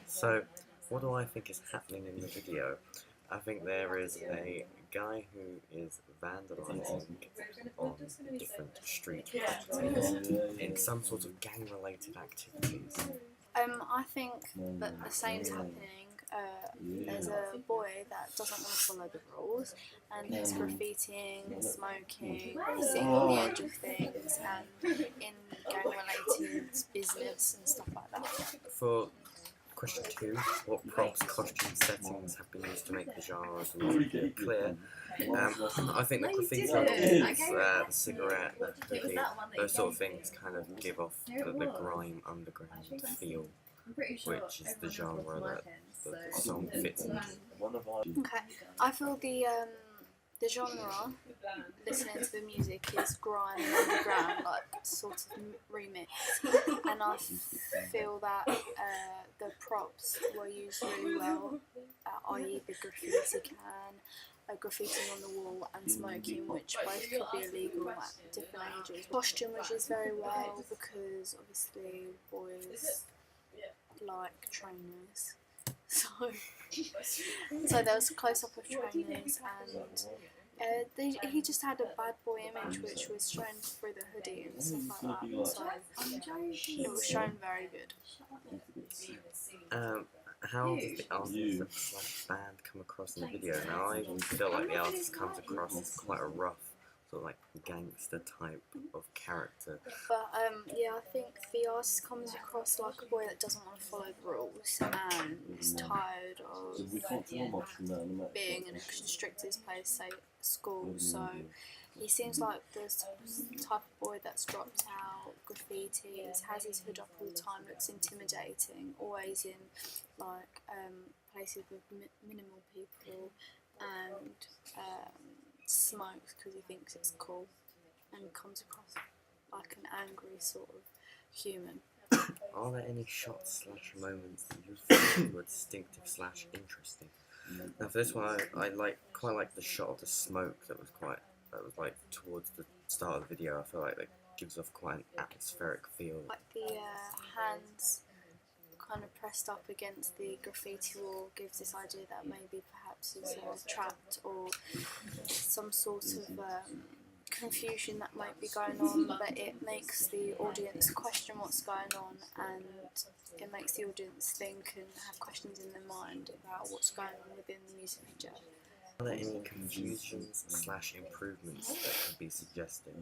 So, what do I think is happening in the video? I think there is a guy who is vandalising on different street properties in some sort of gang-related activities. I think that the same's happening. There's a boy that doesn't want to follow the rules, and he's graffitiing, smoking, sitting on the edge of things, and in gang-related business and stuff like that. For question 2, what props, costume settings have been used to make the genre of the music clear? I think the graffiti, the cigarette, the hoodie, those sort of things kind of give off the grime underground feel, which is the genre that the song fits into. Okay, I feel the genre, listening to the music, is grime and underground, like sort of remix, and I feel that the props were used really well, i.e. the graffiti can, graffitiing on the wall and smoking, which both could be illegal at different ages. Costume was used very well because obviously boys like trainers. So there was a close-up of trainers, and he just had a bad boy image which was shown through the hoodie and stuff like that, so it was shown very good. How does the artist / band come across in the video? Now I feel like the artist comes across as quite a rough, sort of like gangster type of character. But yeah, I think the artist comes across like a boy that doesn't want to follow the rules and is tired of being in a constricted place, say school. So he seems like the type of boy that's dropped out, graffitis, has his hood up all the time, looks intimidating, always in like places with minimal people, and smokes because he thinks it's cool, and comes across like an angry sort of human. Are there any shots / moments that you think were distinctive / interesting? Now for this one, I quite like the shot of the smoke that was like towards the start of the video. I feel like that gives off quite an atmospheric feel. Like the hands kind of pressed up against the graffiti wall gives this idea that maybe perhaps he's trapped, or some sort of confusion that might be going on, but it makes the audience question what's going on, and it makes the audience think and have questions in their mind about what's going on within the music video. Are there any confusions / improvements that could be suggested?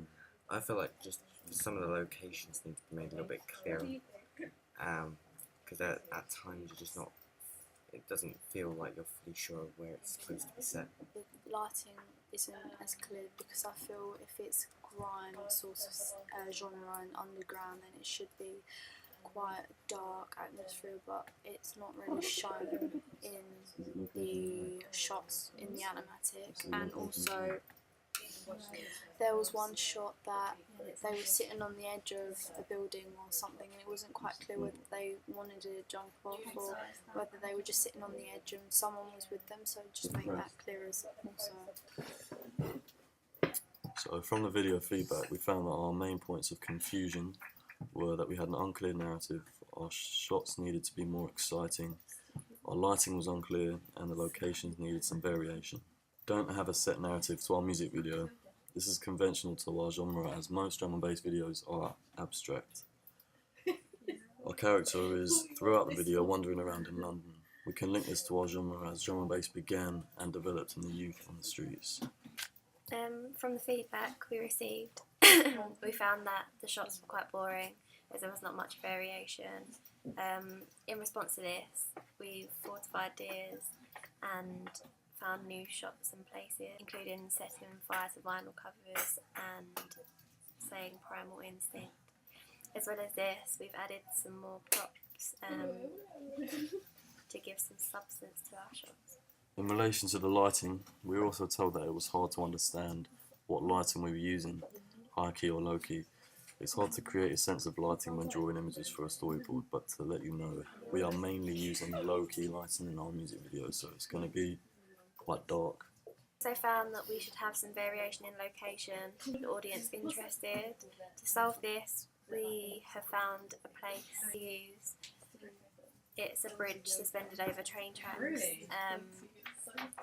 I feel like just some of the locations need to be made a little bit clearer, because at times you're just not, it doesn't feel like you're fully sure of where it's supposed to be set. The lighting isn't as clear because I feel if it's grime sort of genre and underground, then it should be quite dark atmosphere, but it's not really shown in the shots in the animatic. And also there was one shot that they were sitting on the edge of a building or something, and it wasn't quite clear whether they wanted to jump off or whether they were just sitting on the edge and someone was with them, so just make that clear as also. So from the video feedback, we found that our main points of confusion were that we had an unclear narrative, our shots needed to be more exciting, our lighting was unclear, and the locations needed some variation. Don't have a set narrative to our music video. This is conventional to our genre, as most drum and bass videos are abstract. Our character is, throughout the video, wandering around in London. We can link this to our genre, as drum and bass began and developed in the youth on the streets. From the feedback we received, we found that the shots were quite boring, as there was not much variation. In response to this, we thought of ideas and found new shots and places, including setting fire to vinyl covers and saying Primal Instinct. As well as this, we've added some more props to give some substance to our shots. In relation to the lighting, we were also told that it was hard to understand what lighting we were using, high key or low key. It's hard to create a sense of lighting when drawing images for a storyboard, but to let you know, we are mainly using low key lighting in our music videos, so it's going to be quite dark. So I found that we should have some variation in location, the audience interested. To solve this, we have found a place to use it's a bridge suspended over train tracks,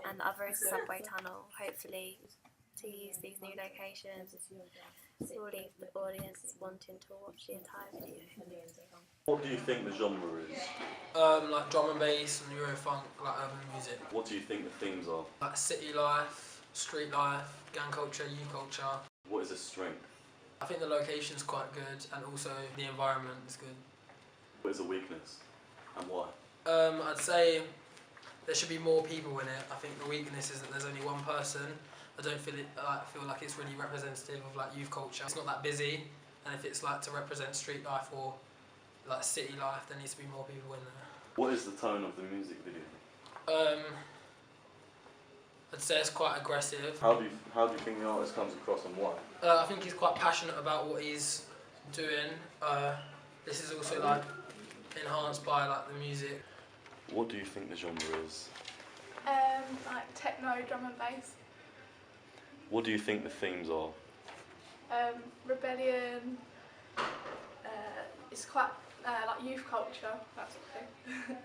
and the other is a subway tunnel, hopefully to use these new locations will leave the audience wanting to watch the entire video. What do you think the genre is? Like drum and bass and Eurofunk, like urban music. What do you think the themes are? Like city life, street life, gang culture, youth culture. What is its strength? I think the location's quite good and also the environment is good. What is a weakness and why? I'd say there should be more people in it. I think the weakness is that there's only one person. I don't feel like it's really representative of like youth culture. It's not that busy, and if it's like to represent street life or like city life, there needs to be more people in there. What is the tone of the music video? I'd say it's quite aggressive. How do you think the artist comes across and why? I think he's quite passionate about what he's doing. This is also like enhanced by like the music. What do you think the genre is? Like techno, drum and bass. What do you think the themes are? Rebellion. It's quite like youth culture, that sort of thing.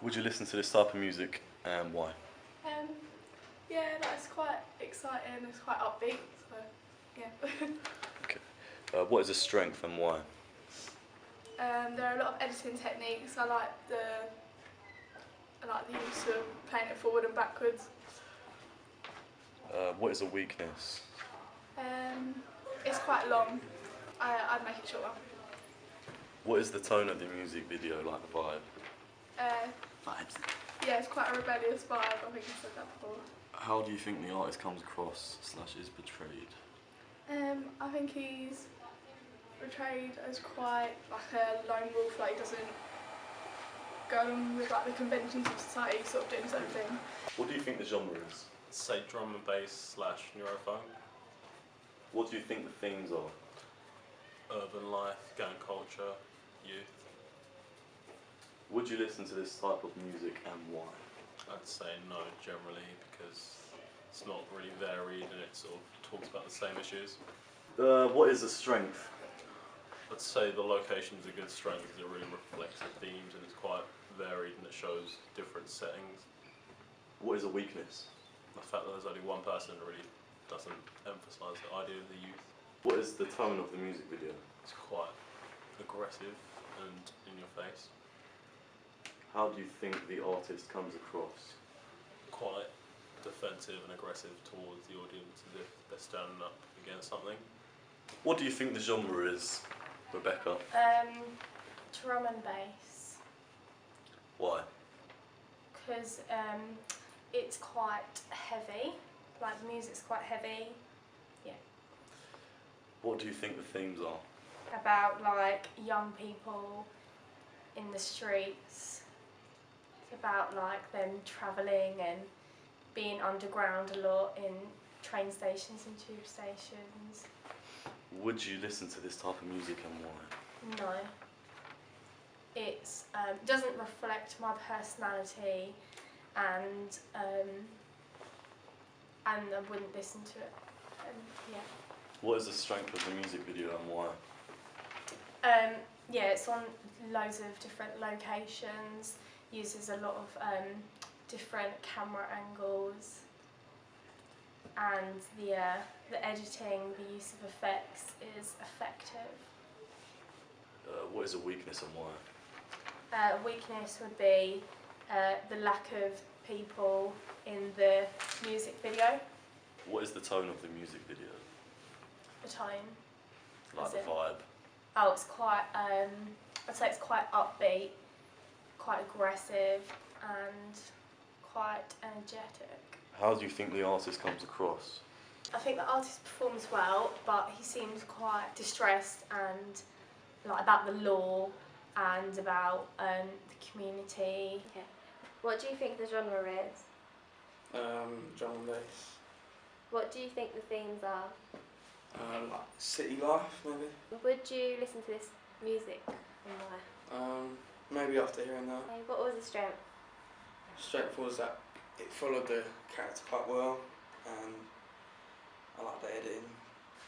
Would you listen to this type of music and why? Yeah, that's quite exciting. It's quite upbeat. So yeah. Okay. What is the strength and why? There are a lot of editing techniques. I like the use of playing it forward and backwards. What is a weakness? It's quite long. I'd make it shorter. What is the tone of the music video, like the vibe? Vibes. Yeah, it's quite a rebellious vibe. I think I said that before. How do you think the artist comes across / is portrayed? I think he's portrayed as quite like a lone wolf. Like he doesn't go along with like the conventions of society, sort of doing his own thing. What do you think the genre is? Say drum and bass / Eurofunk. What do you think the themes are? Urban life, gang culture, youth. Would you listen to this type of music and why? I'd say no generally because it's not really varied and it sort of talks about the same issues. What is the strength? I'd say the location's a good strength because it really reflects the themes and it's quite varied and it shows different settings. What is a weakness? The fact that there's only one person really doesn't emphasise the idea of the youth. What is the tone of the music video? It's quite aggressive and in your face. How do you think the artist comes across? Quite defensive and aggressive towards the audience as if they're standing up against something. What do you think the genre is, Rebecca? Drum and bass, Why? because it's quite heavy, like the music's quite heavy, What do you think the themes are? about like young people in the streets. It's about like them travelling and being underground a lot in train stations and tube stations. Would you listen to this type of music and why? No. It's doesn't reflect my personality, and I wouldn't listen to it. Yeah. What is the strength of the music video and why? Yeah, it's on loads of different locations. Uses a lot of different camera angles, and the editing, the use of effects is effective. What is a weakness and why? A weakness would be the lack of people in the music video. What is the tone of the music video? The tone. Like Is the it? vibe? Oh, it's quite. I'd say it's quite upbeat, quite aggressive, and quite energetic. How do you think the artist comes across? I think the artist performs well, but he seems quite distressed and like about the law and about the community. Okay. What do you think the genre is? Drum and bass. What do you think the themes are? Like city life, maybe. Would you listen to this music and why? Maybe after hearing that. Okay, what was the strength? Strength was that it followed the character quite well, and I like the editing.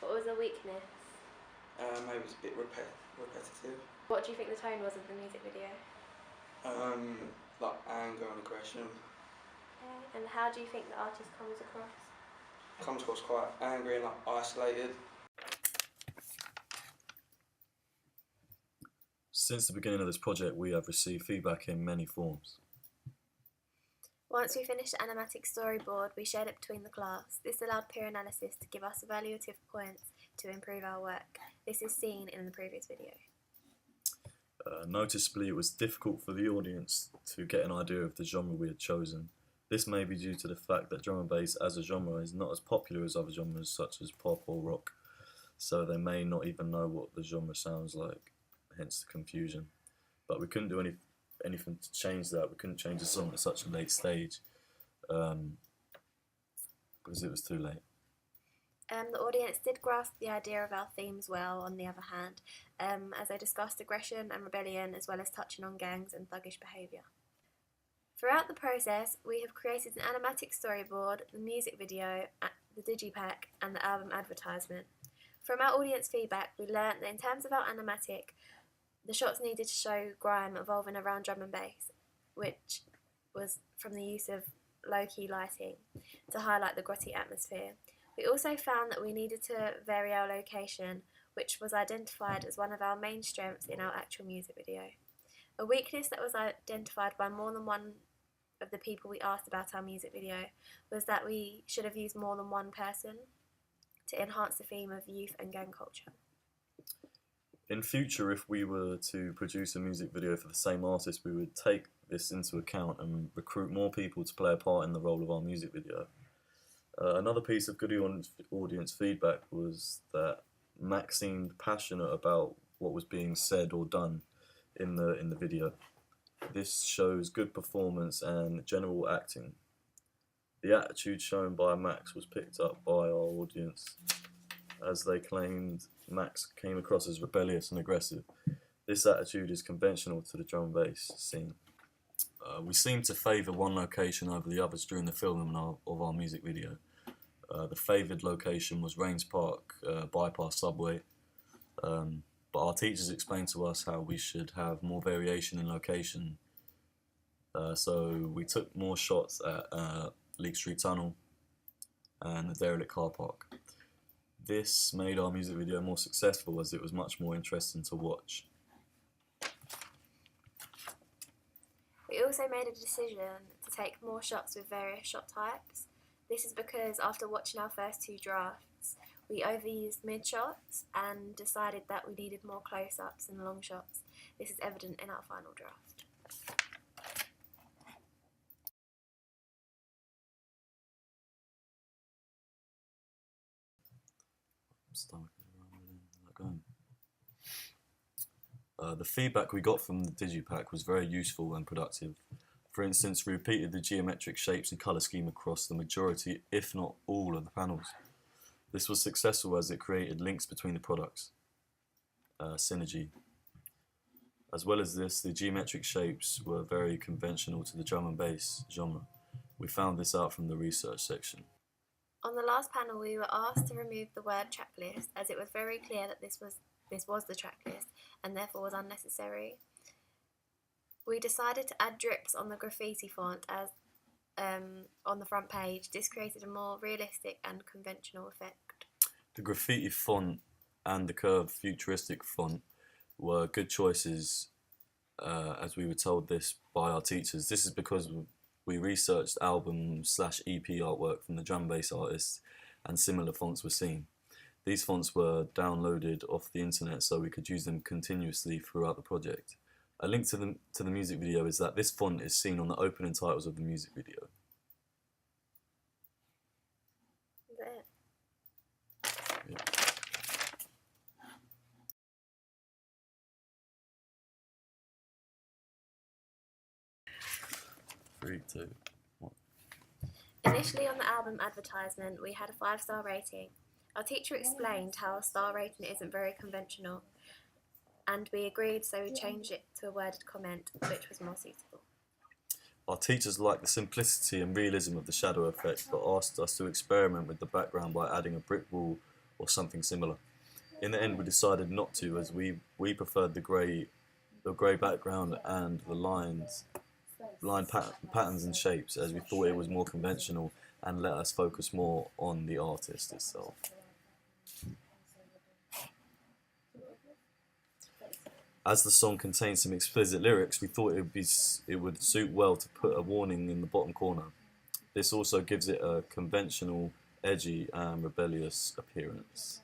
What was the weakness? Maybe it was a bit repetitive. What do you think the tone was of the music video? Like anger and aggression. And how do you think the artist comes across? Comes across quite angry and like isolated. Since the beginning of this project, we have received feedback in many forms. Once we finished the animatic storyboard, we shared it between the class. This allowed peer analysis to give us evaluative points to improve our work. This is seen in the previous video. Noticeably, it was difficult for the audience to get an idea of the genre we had chosen. This may be due to the fact that drum and bass as a genre is not as popular as other genres such as pop or rock, so they may not even know what the genre sounds like, hence the confusion. But we couldn't do anything to change that. We couldn't change the song at such a late stage because it was too late. The audience did grasp the idea of our themes well, on the other hand, as they discussed aggression and rebellion, as well as touching on gangs and thuggish behaviour. Throughout the process, we have created an animatic storyboard, the music video, the digipack, and the album advertisement. From our audience feedback, we learnt that in terms of our animatic, the shots needed to show grime evolving around drum and bass, which was from the use of low-key lighting to highlight the grotty atmosphere. We also found that we needed to vary our location, which was identified as one of our main strengths in our actual music video. A weakness that was identified by more than one of the people we asked about our music video was that we should have used more than one person to enhance the theme of youth and gang culture. In future, if we were to produce a music video for the same artist, we would take this into account and recruit more people to play a part in the role of our music video. Another piece of good audience feedback was that Max seemed passionate about what was being said or done in the video. This shows good performance and general acting. The attitude shown by Max was picked up by our audience, as they claimed Max came across as rebellious and aggressive. This attitude is conventional to the drum and bass scene. We seemed to favour one location over the others during the filming of our music video. The favoured location was Rains Park, bypass subway, but our teachers explained to us how we should have more variation in location. So we took more shots at Leek Street Tunnel and the derelict car park. This made our music video more successful as it was much more interesting to watch. We also made a decision to take more shots with various shot types. This is because after watching our first two drafts, we overused mid shots and decided that we needed more close-ups and long shots. This is evident in our final draft. The feedback we got from the digipack was very useful and productive. For instance, we repeated the geometric shapes and colour scheme across the majority, if not all, of the panels. This was successful as it created links between the products, synergy. As well as this, the geometric shapes were very conventional to the drum and bass genre. We found this out from the research section. On the last panel, we were asked to remove the word tracklist, as it was very clear that this was the tracklist and therefore was unnecessary. We decided to add drips on the graffiti font as on the front page. This created a more realistic and conventional effect. The graffiti font and the curved futuristic font were good choices as we were told this by our teachers. This is because we researched album/EP artwork from the drum bass artists and similar fonts were seen. These fonts were downloaded off the internet so we could use them continuously throughout the project. A link to the music video is that this font is seen on the opening titles of the music video. Is that it? Yeah. 3, 2, 1. Initially on the album advertisement, we had a 5-star rating. Our teacher explained how a star rating isn't very conventional, and we agreed, so we changed it to a worded comment, which was more suitable. Our teachers liked the simplicity and realism of the shadow effect, but asked us to experiment with the background by adding a brick wall or something similar. In the end, we decided not to, as we preferred the grey the grey background and the patterns and shapes, as we thought it was more conventional and let us focus more on the artist itself. As the song contains some explicit lyrics, we thought it would suit well to put a warning in the bottom corner. This also gives it a conventional, edgy and rebellious appearance.